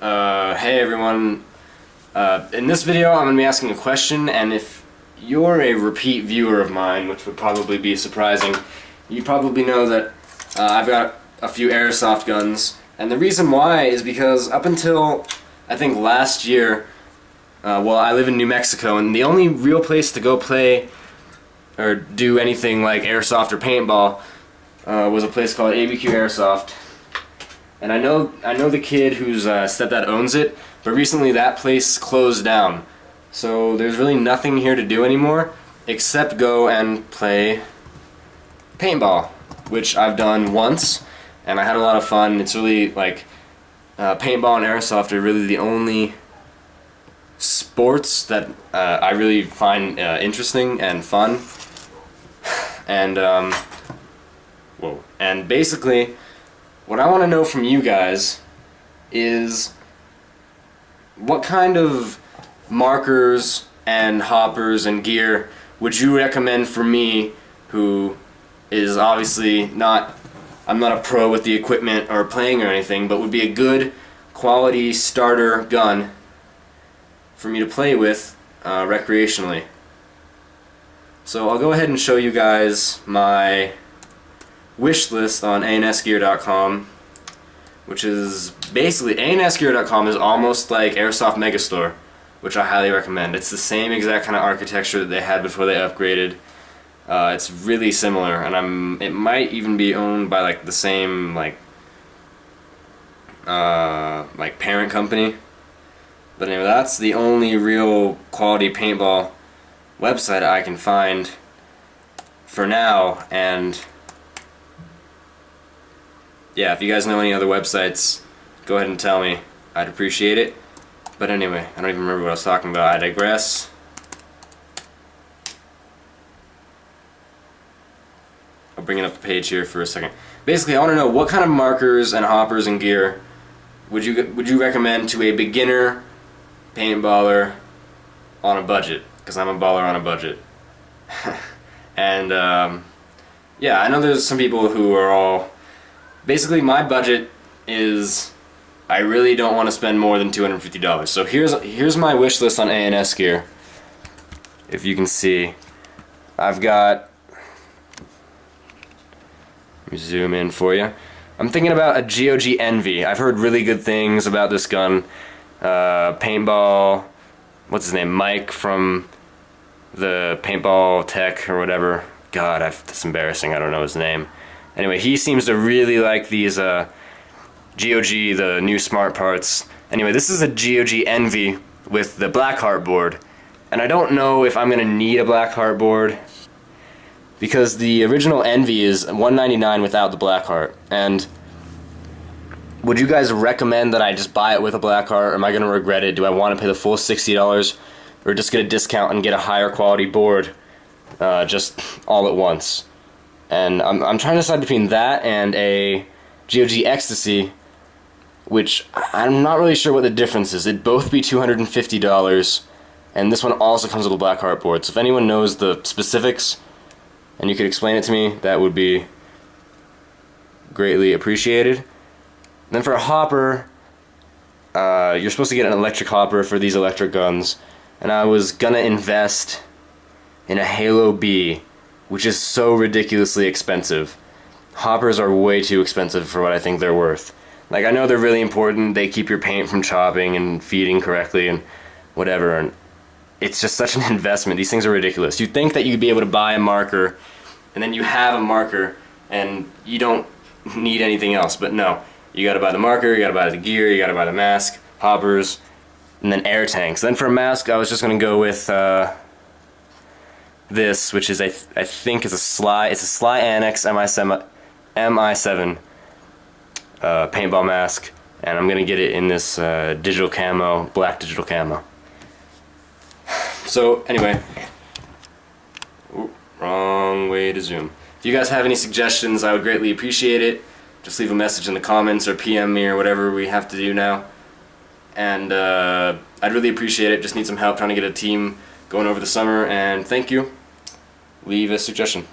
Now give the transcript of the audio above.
Hey everyone, in this video I'm going to be asking a question, and if you're a repeat viewer of mine, which would probably be surprising, you probably know that I've got a few airsoft guns, and the reason why is because up until I think last year, well, I live in New Mexico, and the only real place to go play or do anything like airsoft or paintball was a place called ABQ Airsoft. And I know the kid whose stepdad owns it, but recently that place closed down. So there's really nothing here to do anymore except go and play paintball, which I've done once, and I had a lot of fun. It's really like paintball and airsoft are really the only sports that I really find interesting and fun. And and basically, what I want to know from you guys is what kind of markers and hoppers and gear would you recommend for me, who is obviously I'm not a pro with the equipment or playing or anything, but would be a good quality starter gun for me to play with recreationally. So I'll go ahead and show you guys my wish list on ansgear.com, which is basically, ansgear.com is almost like Airsoft Megastore, which I highly recommend. It's the same exact kind of architecture that they had before they upgraded. It's really similar, and it might even be owned by like the same like parent company. But anyway, that's the only real quality paintball website I can find for now. And yeah, if you guys know any other websites, go ahead and tell me. I'd appreciate it. But anyway, I don't even remember what I was talking about. I digress. I'll bring it up the page here for a second. Basically, I want to know what kind of markers and hoppers and gear would you recommend to a beginner paintballer on a budget? Because I'm a baller on a budget. And yeah, I know there's some people who are all... Basically, my budget is, I really don't want to spend more than $250. So here's my wish list on A&S Gear. If you can see, I've got, let me zoom in for you. I'm thinking about a GOG Envy. I've heard really good things about this gun. Paintball, what's his name, Mike from the Paintball Tech or whatever. God, that's embarrassing, I don't know his name. Anyway, he seems to really like these GOG, the new smart parts. Anyway, this is a GOG Envy with the Blackheart board. And I don't know if I'm going to need a Blackheart board, because the original Envy is $199 without the Blackheart. And would you guys recommend that I just buy it with a Blackheart, or am I going to regret it? Do I want to pay the full $60, or just get a discount and get a higher quality board just all at once? And I'm trying to decide between that and a GOG Ecstasy, which I'm not really sure what the difference is. It'd both be $250, and this one also comes with a Blackheart board. So if anyone knows the specifics and you could explain it to me, that would be greatly appreciated. And then for a hopper, you're supposed to get an electric hopper for these electric guns, and I was gonna invest in a Halo B, which is so ridiculously expensive. Hoppers are way too expensive for what I think they're worth. Like, I know they're really important, they keep your paint from chopping and feeding correctly and whatever, and it's just such an investment. These things are ridiculous. You'd think that you'd be able to buy a marker, and then you have a marker, and you don't need anything else, but no. You gotta buy the marker, you gotta buy the gear, you gotta buy the mask, hoppers, and then air tanks. Then for a mask, I was just gonna go with this, which is I think is a Sly Annex MI7 paintball mask, and I'm gonna get it in this digital camo, black digital camo. So anyway, wrong way to zoom. If you guys have any suggestions, I would greatly appreciate it. Just leave a message in the comments or PM me or whatever we have to do now. And I'd really appreciate it. Just need some help trying to get a team going over the summer, and thank you. Leave a suggestion.